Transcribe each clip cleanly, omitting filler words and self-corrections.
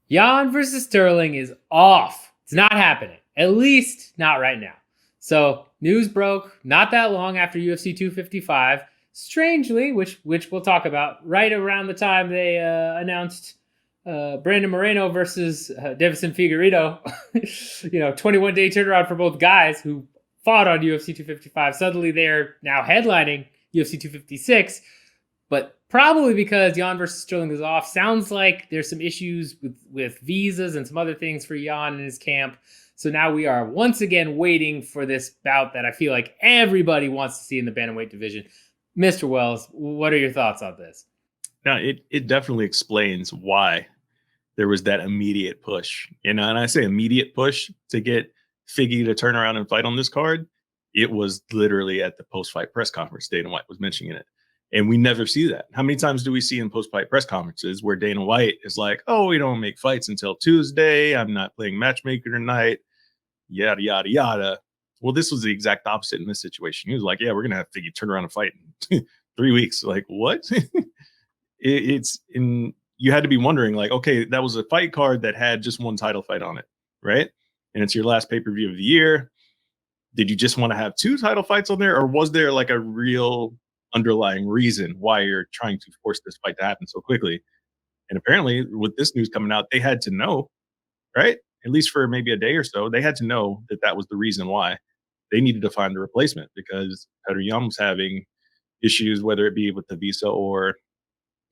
Yan versus Sterling is off. It's not happening. At least not right now. So news broke not that long after UFC 255. Strangely, which we'll talk about, right around the time they announced Brandon Moreno versus Deiveson Figueiredo. 21-day turnaround for both guys who fought on UFC 255. Suddenly they're now headlining UFC 256. But probably because Yan versus Sterling is off. Sounds like there's some issues with visas and some other things for Yan and his camp. So now we are once again waiting for this bout that I feel like everybody wants to see in the bantamweight division. Mr. Wells, what are your thoughts on this? Now, it definitely explains why there was that immediate push. And I say immediate push to get Figgy to turn around and fight on this card. It was literally at the post-fight press conference. Dana White was mentioning it. And we never see that. How many times do we see in post-fight press conferences where Dana White is like, oh, we don't make fights until Tuesday. I'm not playing matchmaker tonight. Yada, yada, yada. Well, this was the exact opposite in this situation. He was like, yeah, we're going to have Figgy turn around and fight in 3 weeks. Like, what? You had to be wondering, like, okay, that was a fight card that had just one title fight on it, right? And it's your last pay-per-view of the year. Did you just want to have two title fights on there? Or was there like a real underlying reason why you're trying to force this fight to happen so quickly? And apparently with this news coming out, they had to know, right? At least for maybe a day or so, they had to know that that was the reason why they needed to find a replacement, because Petr Yan was having issues, whether it be with the visa or,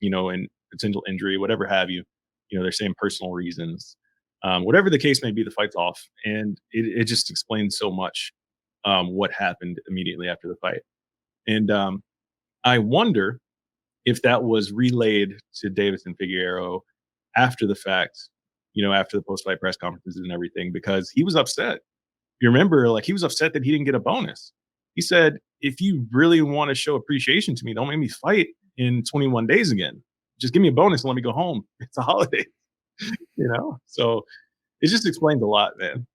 and potential injury, whatever have you. They're saying personal reasons. Whatever the case may be, the fight's off. And it just explains so much what happened immediately after the fight. And I wonder if that was relayed to Deiveson Figueiredo after the fact, after the post-fight press conferences and everything, because he was upset. You remember, like, he was upset that he didn't get a bonus. He said, if you really want to show appreciation to me, don't make me fight in 21 days again. Just give me a bonus and let me go home. It's a holiday, So it just explains a lot, man.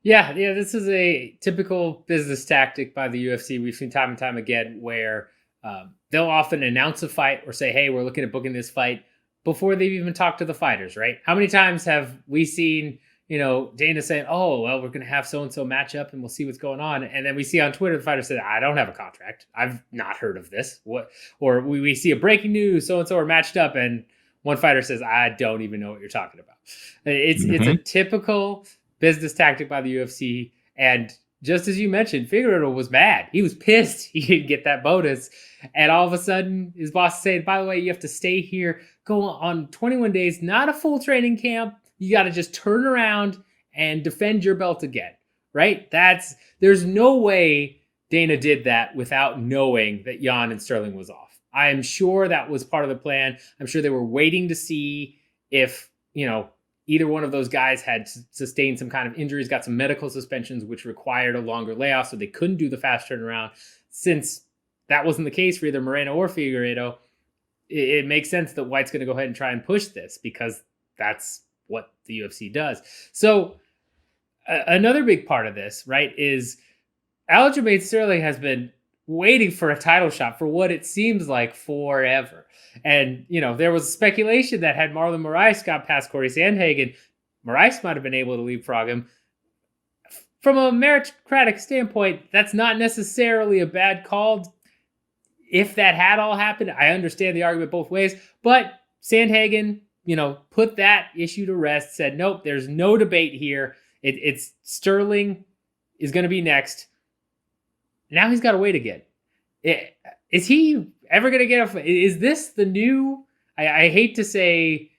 Yeah, this is a typical business tactic by the UFC. We've seen time and time again where they'll often announce a fight or say, hey, we're looking at booking this fight before they've even talked to the fighters, right? How many times have we seen, Dana saying, oh, well, we're going to have so-and-so match up and we'll see what's going on. And then we see on Twitter, the fighter said, I don't have a contract. I've not heard of this. What? Or we see a breaking news, so-and-so are matched up and one fighter says, I don't even know what you're talking about. It's a typical business tactic by the UFC. And just as you mentioned, Figueiredo was mad. He was pissed he didn't get that bonus. And all of a sudden, his boss is saying, by the way, you have to stay here, go on 21 days, not a full training camp. You got to just turn around and defend your belt again, right? There's no way Dana did that without knowing that Yan and Sterling was off. I am sure that was part of the plan. I'm sure they were waiting to see if, either one of those guys had sustained some kind of injuries, got some medical suspensions, which required a longer layoff, so they couldn't do the fast turnaround. Since that wasn't the case for either Moreno or Figueiredo, it makes sense that White's going to go ahead and try and push this because that's what the UFC does. So another big part of this, right, is Aljamain Sterling has been waiting for a title shot for what it seems like forever. And, there was speculation that had Marlon Moraes got past Corey Sandhagen, Moraes might have been able to leapfrog him. From a meritocratic standpoint, that's not necessarily a bad call. If that had all happened, I understand the argument both ways. But Sandhagen, put that issue to rest, said, nope, there's no debate here. It's Sterling is going to be next. Now he's got to wait again. Is he ever going to get is this the new, I hate to say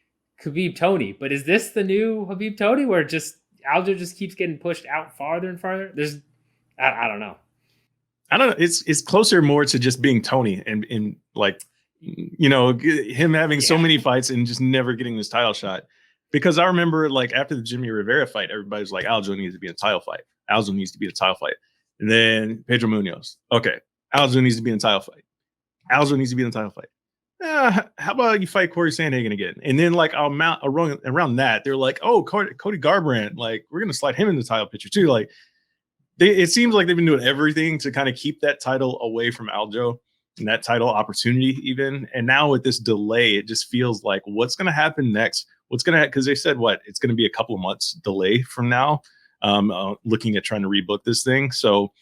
Khabib Tony, but is this the new Khabib Tony where Aljo just keeps getting pushed out farther and farther? I don't know. I don't know. It's closer more to just being Tony and like, him having so many fights and just never getting this title shot. Because I remember, like, after the Jimmy Rivera fight, everybody was like, Aljo needs to be in a title fight. Aljo needs to be in a title fight. And then Pedro Munoz. Okay, Aljo needs to be in a title fight. Aljo needs to be in a title fight. How about you fight Corey Sandhagen again? And then, like, around that, they're like, oh, Cody Garbrandt, like, we're going to slide him in the title picture too. Like, it seems like they've been doing everything to kind of keep that title away from Aljo and that title opportunity even. And now with this delay, it just feels like what's going to happen next? what's going to, because they said it's going to be a couple of months delay from now, looking at trying to rebook this thing. So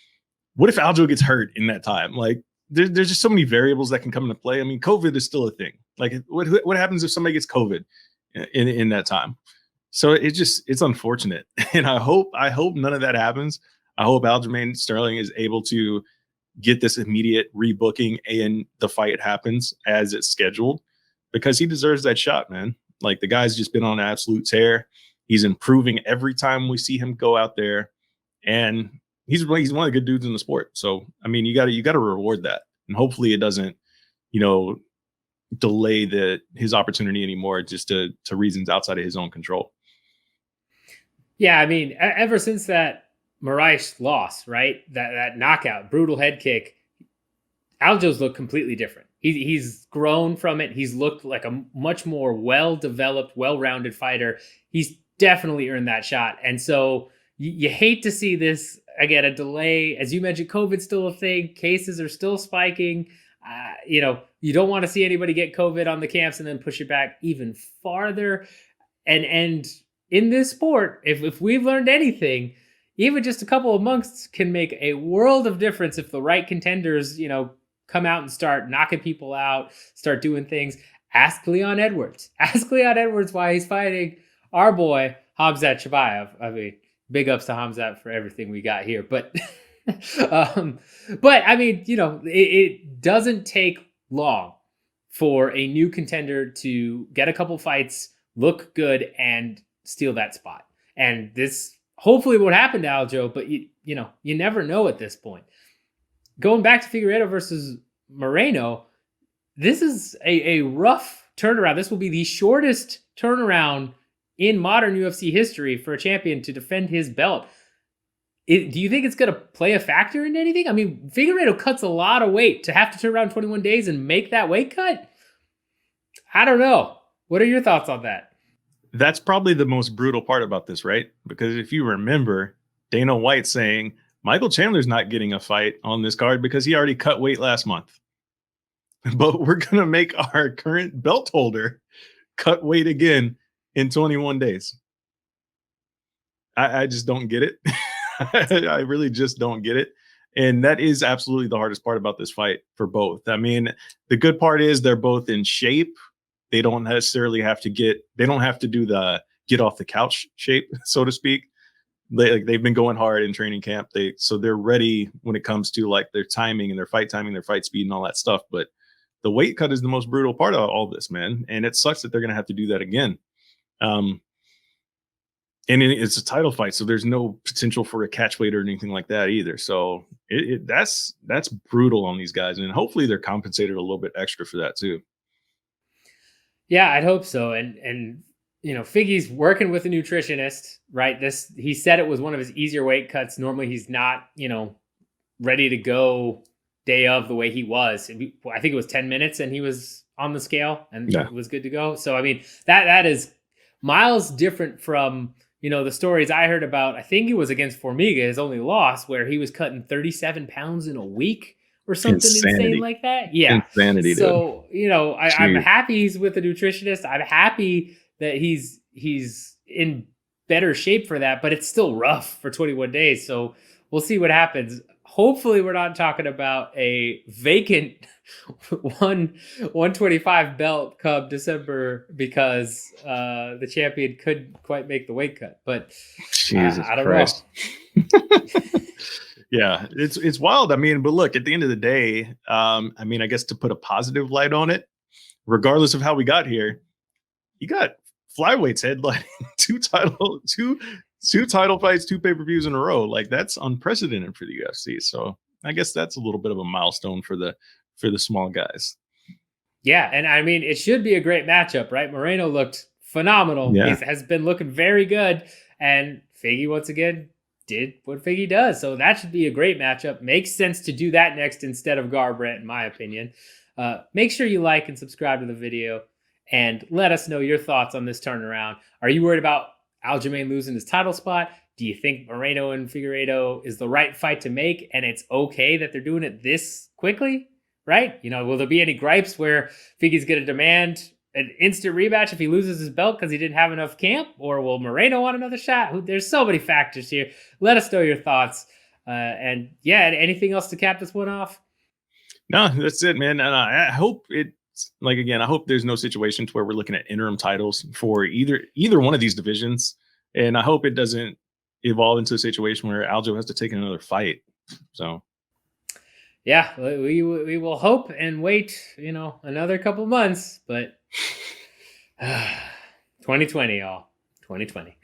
what if Aljo gets hurt in that time? Like, there's just so many variables that can come into play. I mean, COVID is still a thing. Like, what happens if somebody gets COVID in that time? So it's unfortunate, and I hope none of that happens. I hope Aljamain Sterling is able to get this immediate rebooking and the fight happens as it's scheduled, because he deserves that shot, man. Like, the guy's just been on an absolute tear. He's improving every time we see him go out there, and he's one of the good dudes in the sport. So, I mean, you got to reward that, and hopefully it doesn't, delay his opportunity anymore, just to reasons outside of his own control. Yeah, I mean, ever since that Moraes loss, right? That knockout, brutal head kick, Aljo's looked completely different. He's grown from it. He's looked like a much more well-developed, well-rounded fighter. He's definitely earned that shot. And so you hate to see this, again, a delay. As you mentioned, COVID's still a thing. Cases are still spiking. You don't want to see anybody get COVID on the camps and then push it back even farther. And in this sport, if we've learned anything, even just a couple of months can make a world of difference if the right contenders, come out and start knocking people out, start doing things. Ask Leon Edwards. Ask Leon Edwards why he's fighting our boy, Khamzat Chimaev. I mean, big ups to Khamzat for everything we got here. But, I mean, it doesn't take long for a new contender to get a couple fights, look good, and steal that spot. And this hopefully won't happen to Aljo, but you never know at this point. Going back to Figueiredo versus Moreno, this is a rough turnaround. This will be the shortest turnaround in modern UFC history for a champion to defend his belt. Do you think it's going to play a factor in anything? I mean, Figueiredo cuts a lot of weight. To have to turn around 21 days and make that weight cut? I don't know. What are your thoughts on that? That's probably the most brutal part about this, right? Because if you remember, Dana White saying Michael Chandler's not getting a fight on this card because he already cut weight last month. But we're going to make our current belt holder cut weight again in 21 days. I just don't get it. I really just don't get it. And that is absolutely the hardest part about this fight for both. I mean, the good part is they're both in shape. They don't necessarily have to do the get off the couch shape, so to speak. They've been going hard in training camp. So they're ready when it comes to like their timing and their fight speed and all that stuff. But the weight cut is the most brutal part of all this, man. And it sucks that they're going to have to do that again. And it's a title fight, so there's no potential for a catch weight or anything like that either. So that's brutal on these guys, and hopefully they're compensated a little bit extra for that too. Yeah, I'd hope so. And Figgy's working with a nutritionist, right? He said it was one of his easier weight cuts. Normally he's not, ready to go day of the way he was. I think it was 10 minutes and he was on the scale and it was good to go. So, I mean, that is miles different from, the stories I heard about. I think it was against Formiga, his only loss, where he was cutting 37 pounds in a week or something insane like that. Yeah. Insanity, so, I'm happy he's with a nutritionist. I'm happy that he's in better shape for that, but it's still rough for 21 days. So we'll see what happens. Hopefully we're not talking about a vacant 125 belt come December because the champion couldn't quite make the weight cut. But I don't know. Yeah, it's wild. I mean, but look, at the end of the day, I guess to put a positive light on it, regardless of how we got here, you got flyweights headlining two title fights, 2 pay-per-views in a row. Like, that's unprecedented for the UFC. So I guess that's a little bit of a milestone for the small guys. Yeah, and I mean, it should be a great matchup, right? Moreno looked phenomenal. Yeah. He has been looking very good, and Figgy once again did what Figgy does. So that should be a great matchup. Makes sense to do that next instead of Garbrandt, in my opinion. Make sure you like and subscribe to the video and let us know your thoughts on this turnaround. Are you worried about Aljamain losing his title spot? Do you think Moreno and Figueiredo is the right fight to make and it's okay that they're doing it this quickly, right? Will there be any gripes where Figgy's going to demand an instant rematch if he loses his belt because he didn't have enough camp, or will Moreno want another shot? There's so many factors here. Let us know your thoughts. And yeah, anything else to cap this one off? No, that's it, man. And I hope it's like, again, I hope there's no situation to where we're looking at interim titles for either one of these divisions. And I hope it doesn't evolve into a situation where Aljo has to take another fight. So yeah, we will hope and wait, another couple months, but 2020, y'all. 2020.